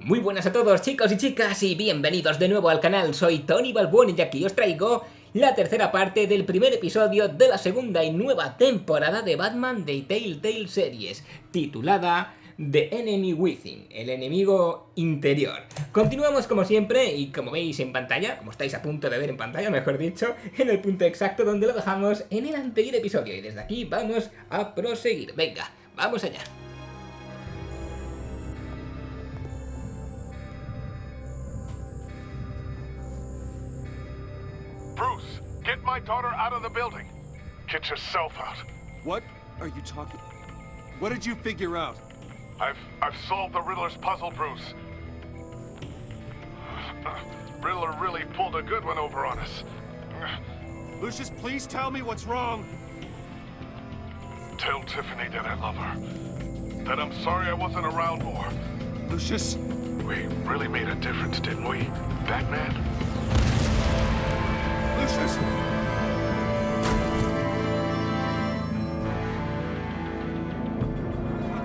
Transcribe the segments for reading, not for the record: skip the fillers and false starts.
Muy buenas a todos, chicos y chicas, y bienvenidos de nuevo al canal. Soy Tony Balbón y aquí os traigo la tercera parte del primer episodio de la segunda y nueva temporada de Batman de Telltale Series, titulada The Enemy Within, el enemigo interior. Continuamos como siempre y como veis en pantalla, como estáis a punto de ver en pantalla, mejor dicho, en el punto exacto donde lo dejamos en el anterior episodio. Y desde aquí vamos a proseguir. Venga, vamos allá. Bruce, get my daughter out of the building. Get yourself out. What are you talking? What did you figure out? I've solved the Riddler's puzzle, Bruce. Riddler really pulled a good one over on us. Lucius, please tell me what's wrong. Tell Tiffany that I love her. That I'm sorry I wasn't around more. Lucius? We really made a difference, didn't we, Batman? Lucius!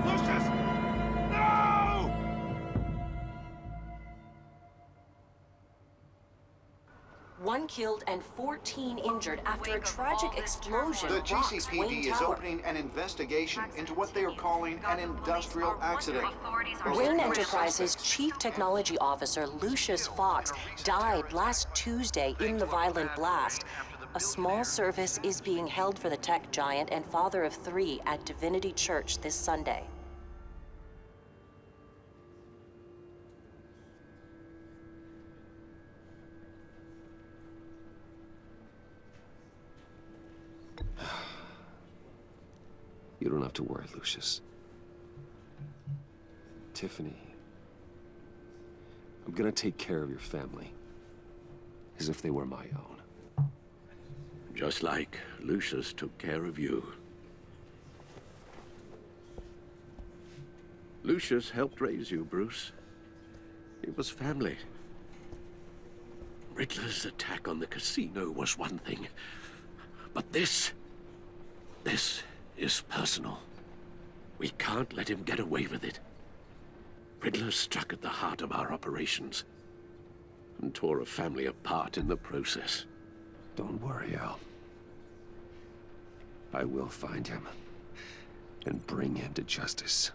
Lucius! No! One killed and 14 injured after a tragic explosion The rocks Wayne GCPD is Tower. opening an investigation into what they are calling an industrial accident. Wayne Enterprises' chief technology officer, Lucius Fox, died last Tuesday in the violent blast. A small service is being held for the tech giant and father of three at Divinity Church this Sunday. You don't have to worry, Lucius. Tiffany, I'm gonna take care of your family as if they were my own. Just like Lucius took care of you. Lucius helped raise you, Bruce. It was family. Riddler's attack on the casino was one thing. But this is personal. We can't let him get away with it. Riddler struck at the heart of our operations and tore a family apart in the process. Don't worry, Al. I will find him and bring him to justice.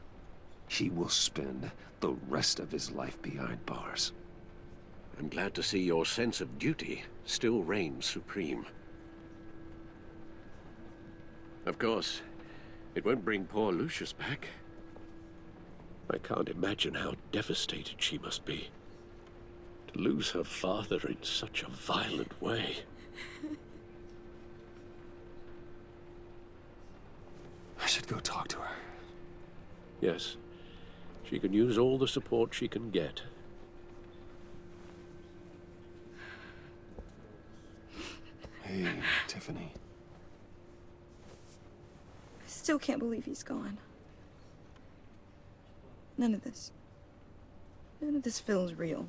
He will spend the rest of his life behind bars. I'm glad to see your sense of duty still reigns supreme. Of course, it won't bring poor Lucius back. I can't imagine how devastated she must be. To lose her father in such a violent way. I should go talk to her. Yes, she can use all the support she can get. Hey, Tiffany. I still can't believe he's gone. None of this feels real.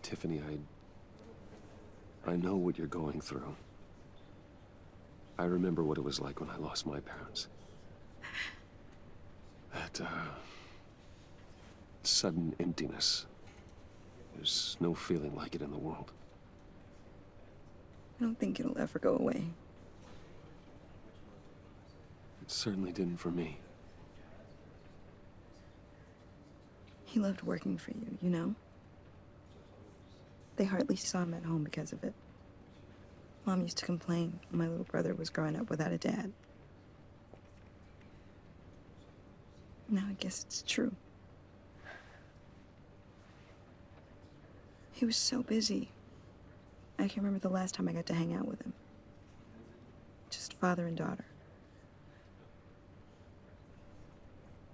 Tiffany, I know what you're going through. I remember what it was like when I lost my parents. That, sudden emptiness. There's no feeling like it in the world. I don't think it'll ever go away. It certainly didn't for me. He loved working for you, you know? They hardly saw him at home because of it. Mom used to complain my little brother was growing up without a dad. Now I guess it's true. He was so busy. I can remember the last time I got to hang out with him. Just father and daughter.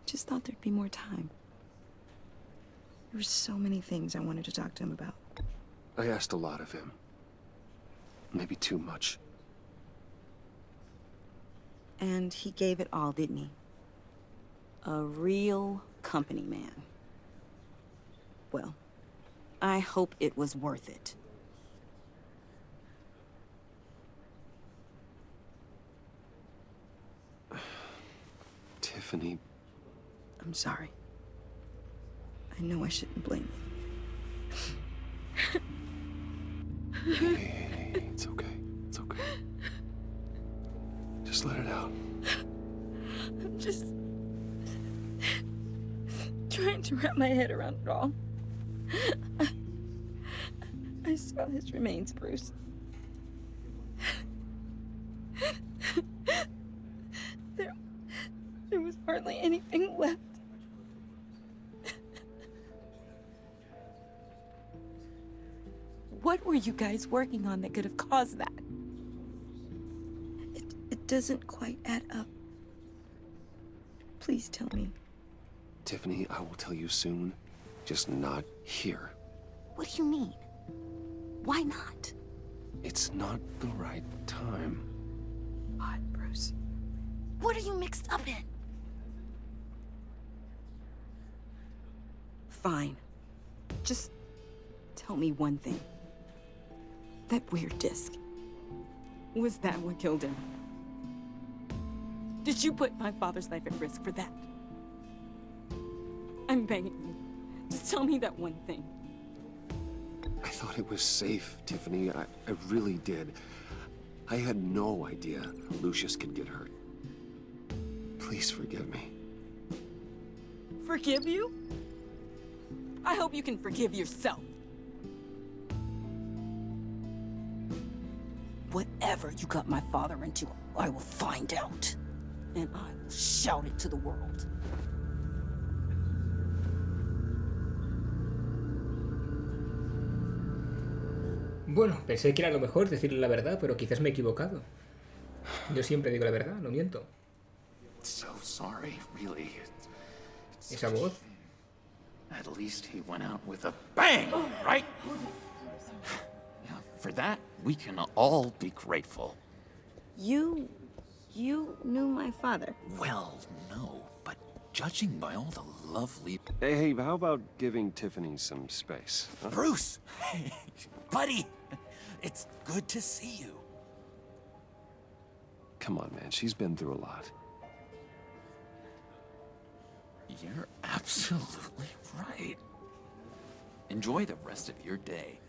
Just thought there'd be more time. There were so many things I wanted to talk to him about. I asked a lot of him. Maybe too much. And he gave it all, didn't he? A real company man. Well, I hope it was worth it. Tiffany, I'm sorry. I know I shouldn't blame you. hey, it's okay. It's okay. Just let it out. I'm just trying to wrap my head around it all. I saw his remains, Bruce. There was hardly anything left. What were you guys working on that could have caused that? It doesn't quite add up. Please tell me. Tiffany, I will tell you soon. Just not here. What do you mean? Why not? It's not the right time. God, Bruce. What are you mixed up in? Fine. Just tell me one thing. That weird disc. Was that what killed him? Did you put my father's life at risk for that? I'm begging you. Just tell me that one thing. I thought it was safe, Tiffany. I really did. I had no idea Lucius could get hurt. Please forgive me. Forgive you? I hope you can forgive yourself. Whatever you got my father into, I will find out. And I will shout it to the world. Bueno, pensé que era lo mejor decirle la verdad, pero quizás me he equivocado. Yo siempre digo la verdad, no miento. So sorry, really. Esa voz. At least he went out with a bang, right? Yeah, for that, we can all be grateful. You knew my father. Well, no, but judging by all the lovely... Hey, how about giving Tiffany some space? Huh? Bruce! Buddy! It's good to see you. Come on, man. She's been through a lot. You're absolutely right. Enjoy the rest of your day.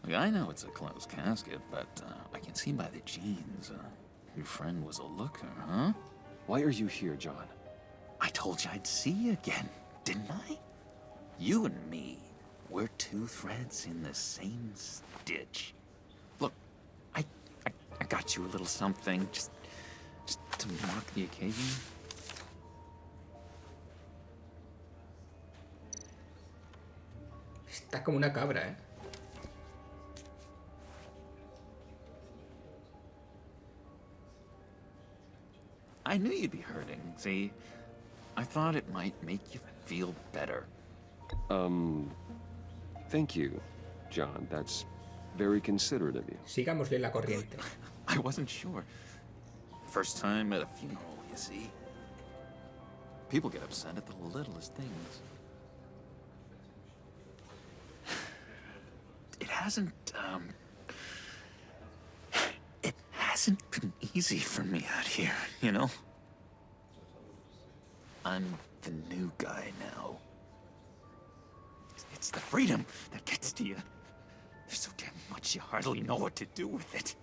Look, I know it's a closed casket, but I can see by the jeans, your friend was a looker, huh? Why are you here, John? I told you I'd see you again, didn't I? You and me, we're two threads in the same stitch. Look, I got you a little something, just to mark the occasion. Está como una cabra, ¿eh? I knew you'd be hurting, see? I thought it might make you feel better. Thank you, John. That's very considerate of you. Sigámosle la corriente. I wasn't sure. First time at a funeral, you see? People get upset at the littlest things. It hasn't been easy for me out here, you know? I'm the new guy now. It's the freedom that gets to you. There's so damn much you hardly know what to do with it.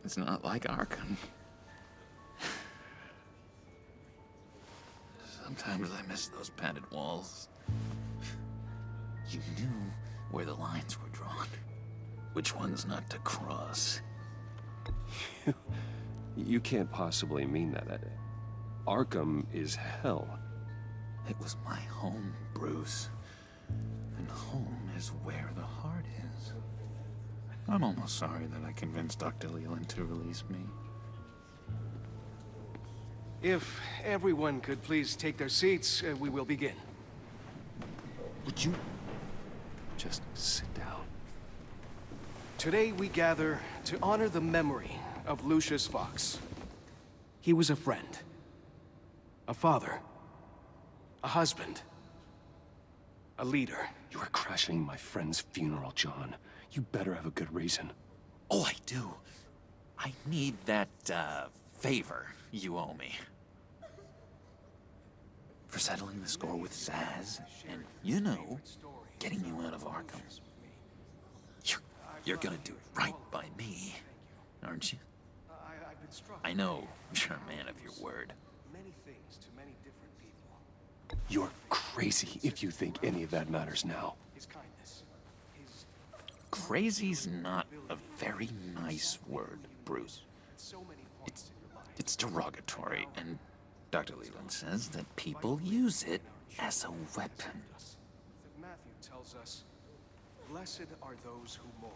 It's not like Arkham. Sometimes I miss those padded walls. You knew where the lines were drawn. Which ones not to cross. You can't possibly mean that. Arkham is hell. It was my home, Bruce. And home is where the heart is. I'm almost sorry that I convinced Dr. Leland to release me. If everyone could please take their seats, we will begin. Would you just sit down? Today we gather to honor the memory of Lucius Fox. He was a friend, a father, a husband, a leader, You are crashing my friend's funeral, John. You better have a good reason. Oh, I do. I need that, favor you owe me. For settling the score with Zaz, and, you know, getting you out of Arkham. You're gonna do right by me, aren't you? I know you're a man of your word. Many things to many different people. You're crazy if you think any of that matters now. His kindness, his Crazy's not a very nice word, Bruce. so many points in your life. It's derogatory, and Dr. Leland says that people use it as a weapon. That Matthew tells us, blessed are those who mourn,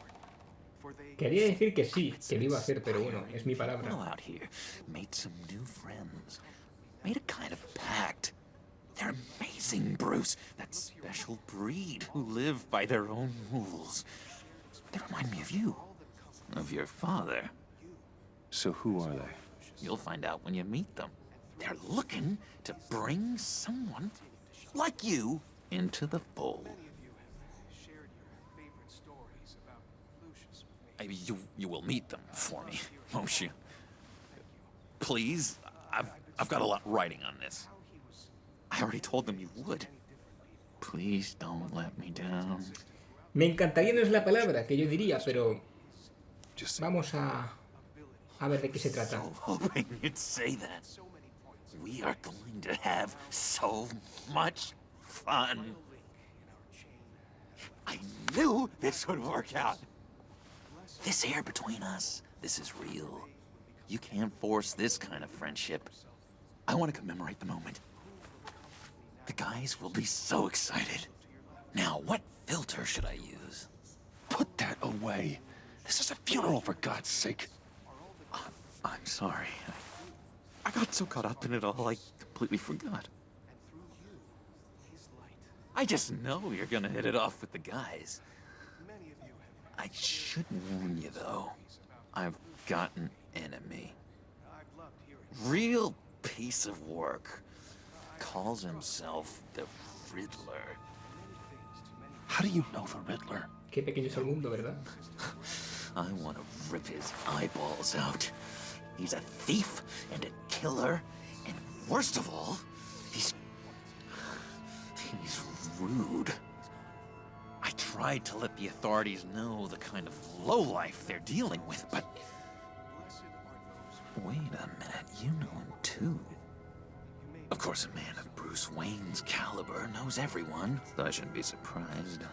for they Quería decir que sí, que lo iba a hacer, pero bueno, es mi People palabra. out here made some new friends, made a kind of pact. They're amazing, Bruce. That special breed who live by their own rules. They remind me of you, of your father. So who are they? You'll find out when you meet them. They're looking to bring someone like you into the fold. shared your favorite stories about Lucius with me. You will meet them for me, won't you? Please, I've got a lot writing on this. I already told them you would. Please don't let me down. Me encantaría no es la palabra que yo diría, pero Just vamos a ver de qué se trata. So hoping you'd say that. We are going to have so much fun. I knew this would work out. This air between us, this is real. You can't force this kind of friendship. I want to commemorate the moment. The guys will be so excited. Now, what filter should I use? put that away. This is a funeral, for God's sake. I'm sorry. I got so caught up in it all, I completely forgot. I just know you're gonna hit it off with the guys. I should warn you, though. I've got an enemy. Real piece of work. Calls himself the Riddler. How do you know the Riddler? Qué pequeño es el mundo, ¿verdad? I want to rip his eyeballs out. He's a thief and a killer, and worst of all, he's rude. I tried to let the authorities know the kind of lowlife they're dealing with, but... Wait a minute, you know him too. Of course, a man of Bruce Wayne's caliber knows everyone, so I shouldn't be surprised.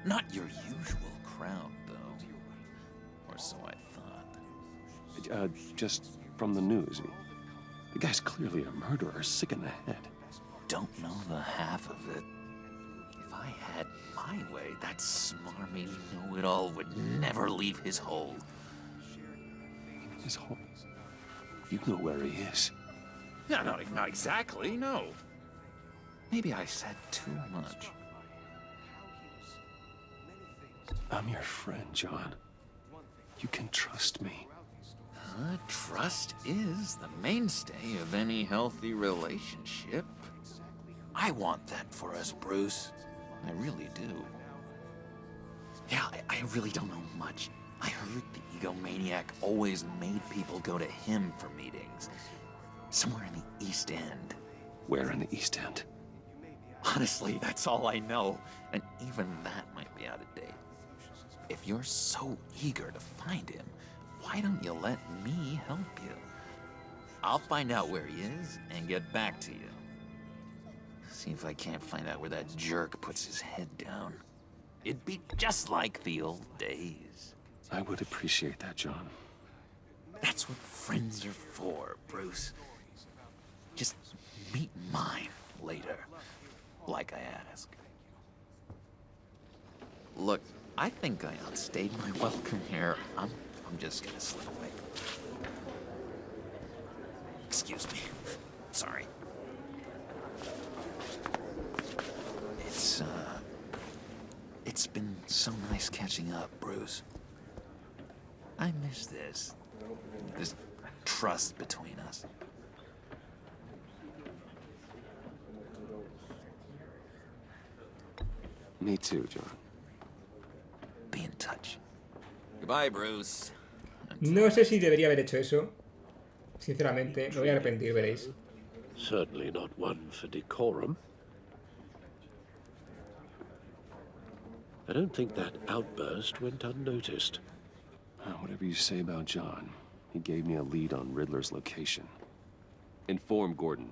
Not your usual crowd, though. Or so I thought. Just from the news. The guy's clearly a murderer, sick in the head. Don't know the half of it. If I had my way, that smarmy know-it-all would never leave his hole. His hole? You know where he is. No, not exactly, no. Maybe I said too much. I'm your friend, John. You can trust me. Trust is the mainstay of any healthy relationship. I want that for us, Bruce. I really do. Yeah, I really don't know much. I heard the egomaniac always made people go to him for meetings. Somewhere in the East End. Where in the East End? Honestly, that's all I know. And even that might be out of date. If you're so eager to find him, why don't you let me help you? I'll find out where he is and get back to you. See if I can't find out where that jerk puts his head down. It'd be just like the old days. I would appreciate that, John. That's what friends are for, Bruce. Just meet mine later, like I asked. Look, I think I outstayed my welcome here. I'm just gonna slip away. Excuse me. Sorry. It's been so nice catching up, Bruce. I miss this trust between us. Me too, John. Be in touch. Goodbye, Bruce. No sé si debería haber hecho eso. Sinceramente, me voy a arrepentir, veréis. Certainly not one for decorum. I don't think that outburst went unnoticed. Whatever you say about John, he gave me a lead on Riddler's location. Inform Gordon.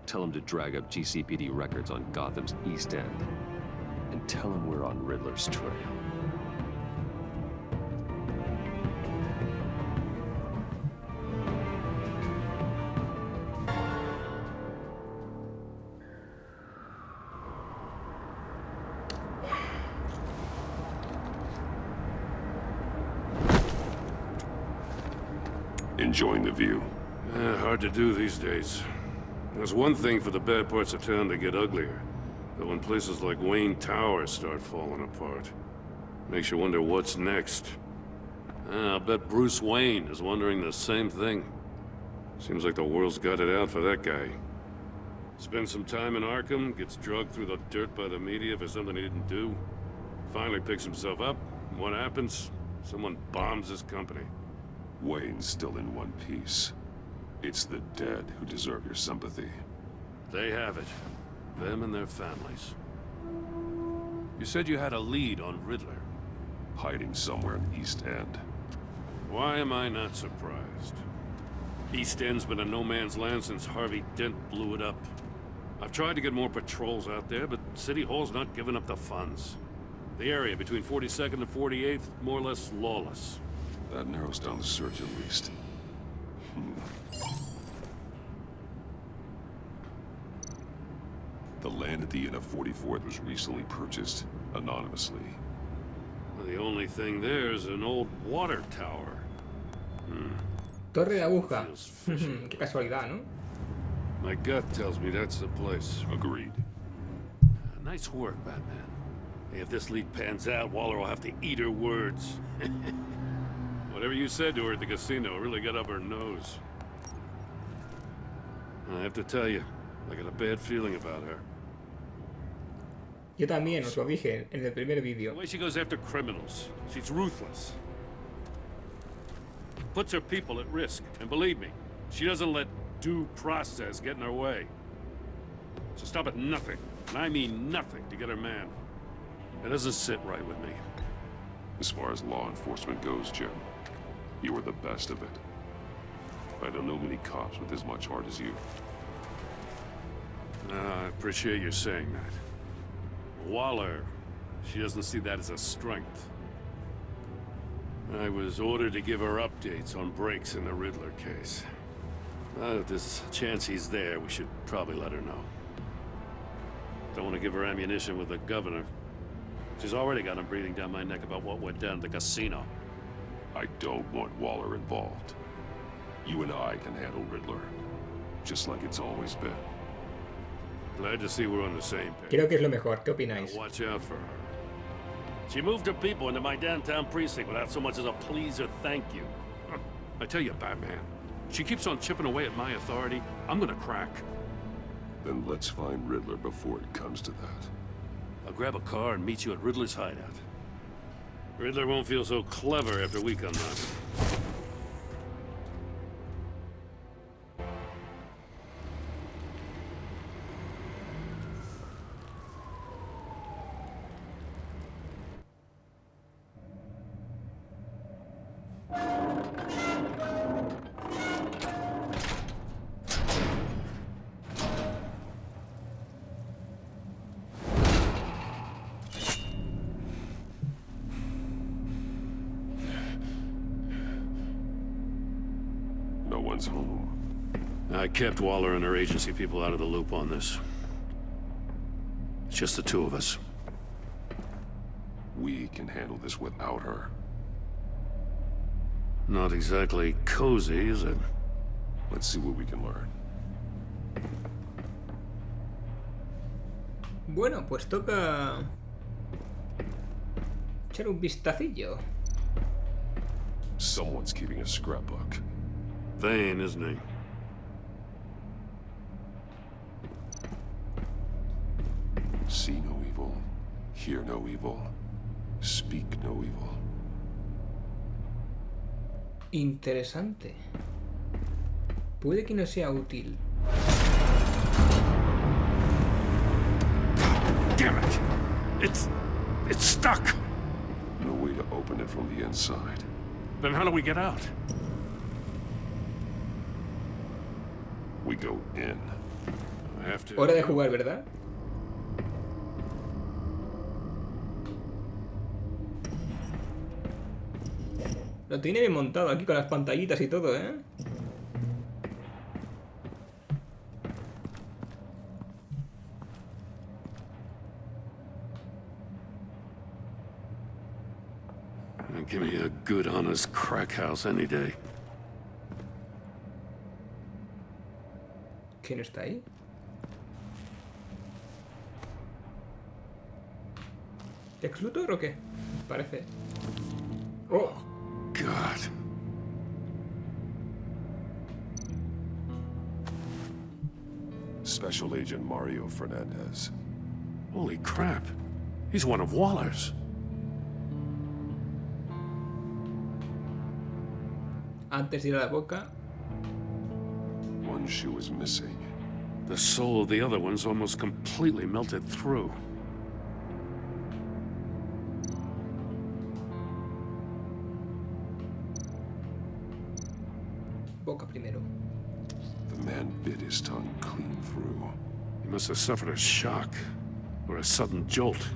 Tell him to drag up GCPD records on Gotham's East End. And tell him we're on Riddler's trail. Enjoying the view? Hard to do these days. There's one thing for the bad parts of town to get uglier. But when places like Wayne Tower start falling apart, makes you wonder what's next. I'll bet Bruce Wayne is wondering the same thing. Seems like the world's got it out for that guy. Spends some time in Arkham, gets drugged through the dirt by the media for something he didn't do. Finally picks himself up, and what happens? Someone bombs his company. Wayne's still in one piece. It's the dead who deserve your sympathy. They have it. Them and their families. You said you had a lead on Riddler. Hiding somewhere in East End. Why am I not surprised? East End's been a no-man's land since Harvey Dent blew it up. I've tried to get more patrols out there, but City Hall's not giving up the funds. The area between 42nd and 48th, more or less lawless. That narrows down the search at least. The land at the end of 44th was recently purchased, anonymously. The only thing there is an old water tower. Torre de Aguja. Qué casualidad, ¿no? My gut tells me that's the place. Agreed. Nice work, Batman. Hey, if this lead pans out, Waller will have to eat her words. Whatever you said to her at the casino really got up her nose. I have to tell you, I got a bad feeling about her. Yo también os lo dije en el primer vídeo. The way she goes after criminals, she's ruthless. Puts her people at risk, and believe me, she doesn't let due process get in her way. So stop at nothing, and I mean nothing, to get her man. It doesn't sit right with me. As far as law enforcement goes, Jim, you were the best of it. I don't know many cops with as much heart as you. I appreciate you saying that. Waller, she doesn't see that as a strength. I was ordered to give her updates on breaks in the Riddler case. If there's a chance he's there, we should probably let her know. Don't want to give her ammunition with the governor. She's already got him breathing down my neck about what went down at the casino. I don't want Waller involved. You and I can handle Riddler, just like it's always been. Glad to see we're on the same page. Creo que es lo mejor. ¿Qué opináis? Now watch out for her. She moved her people into my downtown precinct without so much as a please or thank you. I tell you, Batman, she keeps on chipping away at my authority. I'm gonna crack. Then let's find Riddler before it comes to that. I'll grab a car and meet you at Riddler's hideout. Riddler won't feel so clever after we come knocking. No one's home. I kept Waller and her agency people out of the loop on this. It's just the two of us. We can handle this without her. Not exactly cozy, is it? Let's see what we can learn. Bueno, pues toca echar un vistacillo. Someone's keeping a scrapbook. Vane, isn't he? See no evil, Hear no evil. Speak no evil. Interesante. Puede que no sea útil. Damn it! It's stuck! No way to open it from the inside. Then how do we get out? We go in. I have to... Hora de jugar, ¿verdad? Lo tiene bien montado aquí con las pantallitas y todo, ¿eh? Give me a good, honest crack house any day. ¿Quién está ahí? ¿Lex Luthor o qué? Parece. ¡Oh! God. Special Agent Mario Fernandez. Holy crap. He's one of Waller's. Antes de ir a la boca. One shoe is missing. The soul of the other one's almost completely melted through. Boca primero. The man bit his tongue clean through. He must have suffered a shock or a sudden jolt.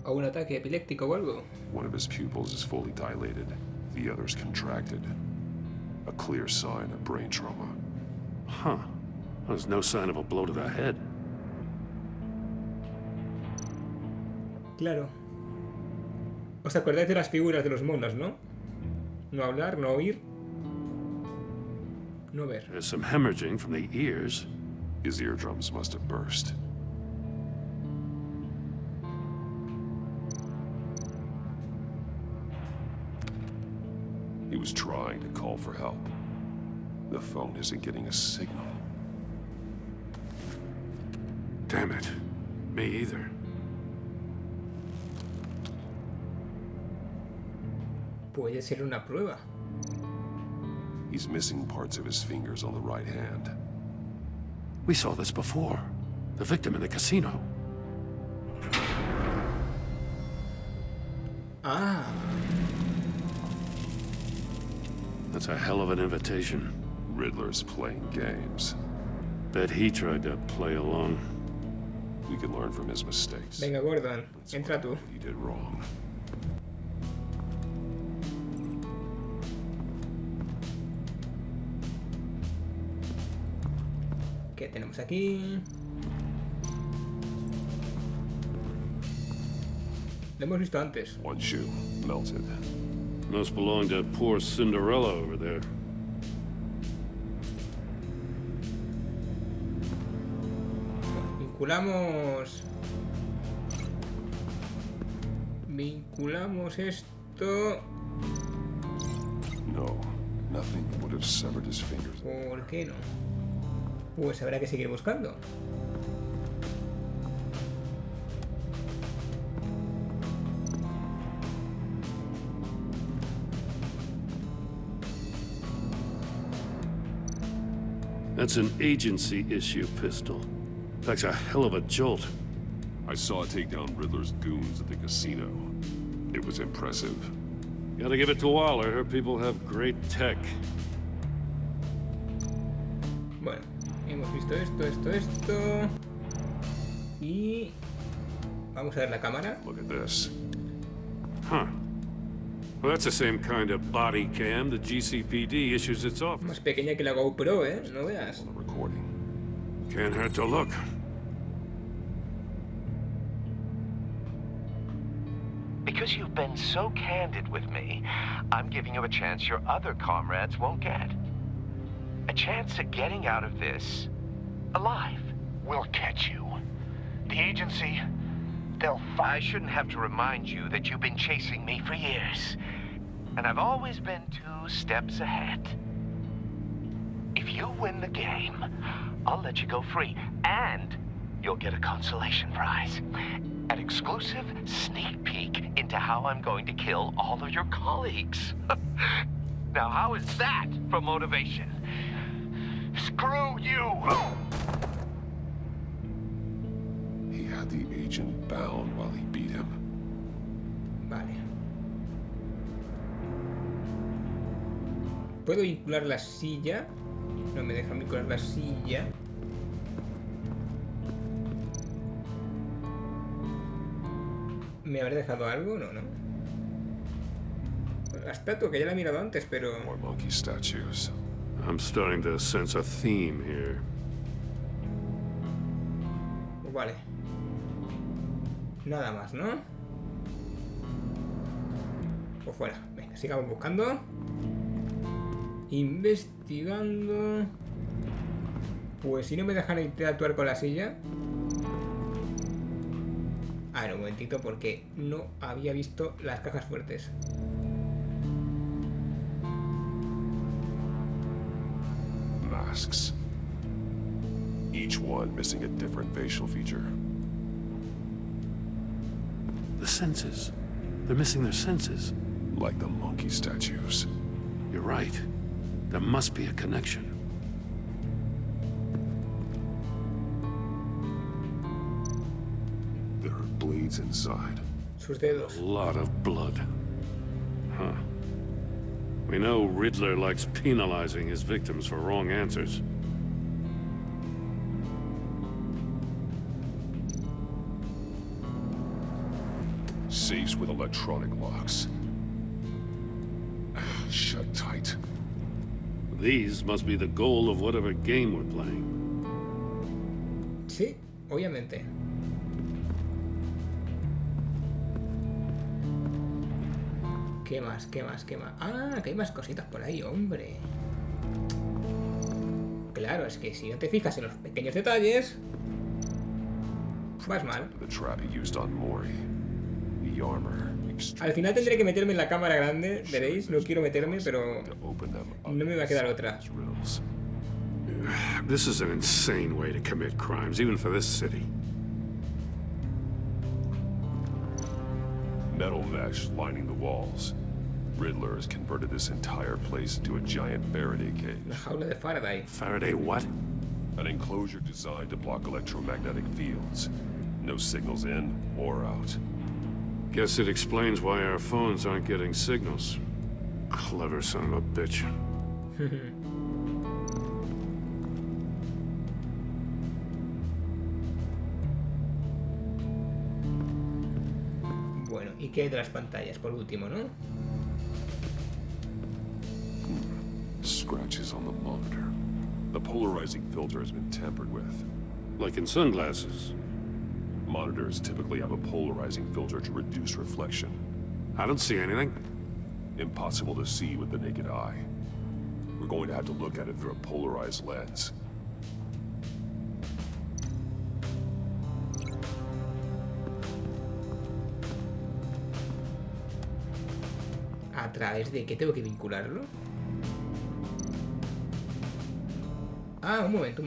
O un ataque epiléptico o algo. One of his pupils is fully dilated. The other's contracted. A clear sign of brain trauma. Huh. There's no sign of a blow to the head. Claro. ¿Os acordáis de las figuras de los monos, no? No hablar, no oír. No ver. There's some hemorrhaging from the ears. His eardrums must have burst. He was trying to call for help. The phone isn't getting a signal. Damn it. Me either. Puede ser una prueba. He's missing parts of his fingers on the right hand. We saw this before. The victim in the casino. Ah. That's a hell of an invitation. Riddler's playing games. Bet he tried to play along. We can learn from his mistakes. Venga, Gordon, entra tú. He did wrong. ¿Qué tenemos aquí? Lo hemos visto antes. One shoe melted. Must belong to poor Cinderella over there. Vinculamos esto. No, nothing would have severed his fingers. ¿Por qué no? Pues habrá que seguir buscando. That's an agency issue pistol. That's a hell of a jolt. I saw it take down Riddler's goons at the casino. It was impressive. Gotta give it to Waller. Her people have great tech. Bueno, hemos visto esto. Y... vamos a ver la cámara. Look at this. Huh. Well, that's the same kind of body cam the GCPD issues its office. Más pequeña que la GoPro, ¿eh? No veas. Can't hurt to look. Because you've been so candid with me, I'm giving you a chance your other comrades won't get. A chance at getting out of this alive. We'll catch you. The agency, they'll find... I shouldn't have to remind you that you've been chasing me for years. And I've always been 2 steps ahead. If you win the game, I'll let you go free. And you'll get a consolation prize. An exclusive sneak peek into how I'm going to kill all of your colleagues. Now, how is that for motivation? Screw you! He had the agent bound while he beat him. Vale. ¿Puedo vincular la silla? No me deja vincular la silla. ¿Me habré dejado algo? No, no. La estatua, que ya la he mirado antes, pero... More monkey statues. I'm starting to sense a theme here. Vale. Nada más, ¿no? Pues fuera. Venga, sigamos buscando. Investigando. Pues si no me dejan interactuar con la silla. A ver, un momentito, porque no había visto las cajas fuertes. Masks. Each one missing a different facial feature. The senses. They're missing their senses. Like the monkey statues. You're right. There must be a connection. There are blades inside. Sus dedos. A lot of blood. Huh. We know Riddler likes penalizing his victims for wrong answers. Safes with electronic locks. Shut tight. These must be the goal of whatever game we're playing. Sí, obviamente. ¿Qué más? ¿Qué más? ¿Qué más? Ah, que hay más cositas por ahí, hombre. Claro, es que si no te fijas en los pequeños detalles, vas mal. The trap he used on Mori. The armor. Al final tendré que meterme en la cámara grande, veréis. No quiero meterme, pero no me va a quedar otra. This is an insane way to commit crimes, even for this city. Metal mesh lining the walls. Riddler has converted this entire place into a giant Faraday cage. La jaula de Faraday. Faraday what? An enclosure designed to block electromagnetic fields. No signals in or out. Guess it explains why our phones aren't getting signals. Clever son of a bitch. Bueno, ¿y qué hay de las pantallas por último, no? Scratches on the monitor. The polarizing filter has been tampered with. Like in sunglasses. Monitors typically have a polarizing filter to reduce reflection. I don't see anything. Impossible to see with the naked eye. We're going to have to look at it through a polarized lens. ¿A través de qué tengo que vincularlo? Ah, un momento.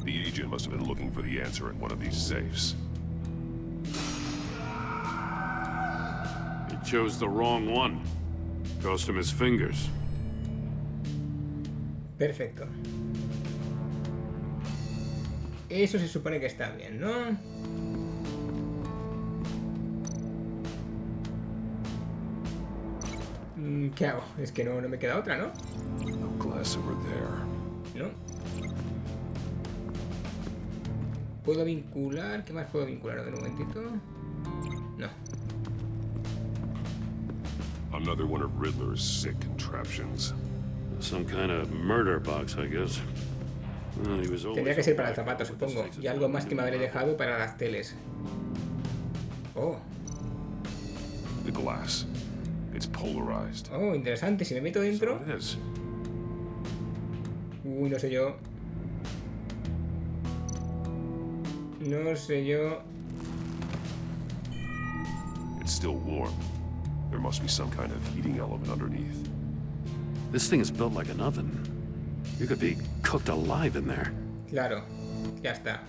The agent must have been looking for the answer in one of these safes. He chose the wrong one. Cost him his fingers. Perfecto. Eso se supone que está bien, ¿no? ¿Qué hago? Es que no me queda otra, ¿no? No glass over there. ¿No? ¿Puedo vincular? ¿Qué más puedo vincular? A ver, un momentito. No. Another one of Riddler's sick contraptions. Some kind of murder box, I guess. Tendría que ser para el zapato, supongo. Y algo más que me habré dejado para las teles. Oh. The glass. It's polarized. Oh, interesante. Si me meto dentro. So it is. Uy, no sé yo. No sé yo. It's still warm. There must be some kind of heating element underneath. This thing is built like an oven. You could be cooked alive in there. Claro, ya está.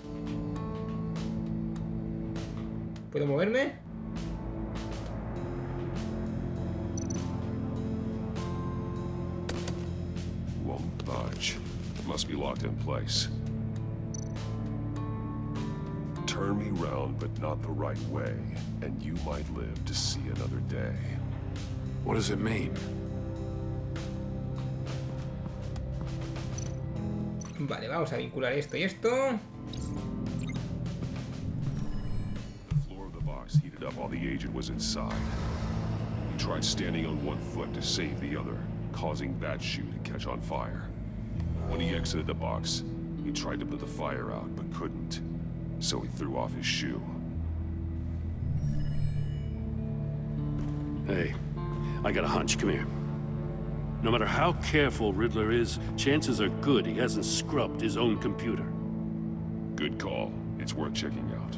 ¿Puedo moverme? Won't budge. Must be locked in place. Turn me round, but not the right way, and you might live to see another day. What does it mean? Vale, vamos a vincular esto y esto. The floor of the box heated up while the agent was inside. He tried standing on one foot to save the other, causing that shoe to catch on fire. When he exited the box, he tried to put the fire out, but couldn't. So he threw off his shoe. Hey, I got a hunch. Come here. No matter how careful Riddler is, chances are good he hasn't scrubbed his own computer. Good call. It's worth checking out.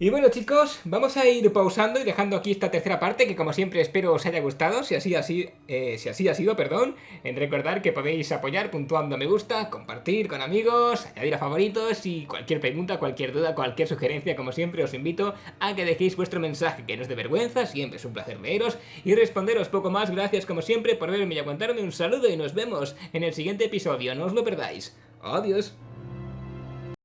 Y bueno, chicos, vamos a ir pausando y dejando aquí esta tercera parte, que como siempre espero os haya gustado. Si así ha sido, perdón, en recordar que podéis apoyar puntuando me gusta, compartir con amigos, añadir a favoritos, y cualquier pregunta, cualquier duda, cualquier sugerencia, como siempre os invito a que dejéis vuestro mensaje, que no es de vergüenza, siempre es un placer leeros y responderos. Poco más, gracias como siempre por verme y aguantarme. Un saludo y nos vemos en el siguiente episodio, no os lo perdáis. Adiós.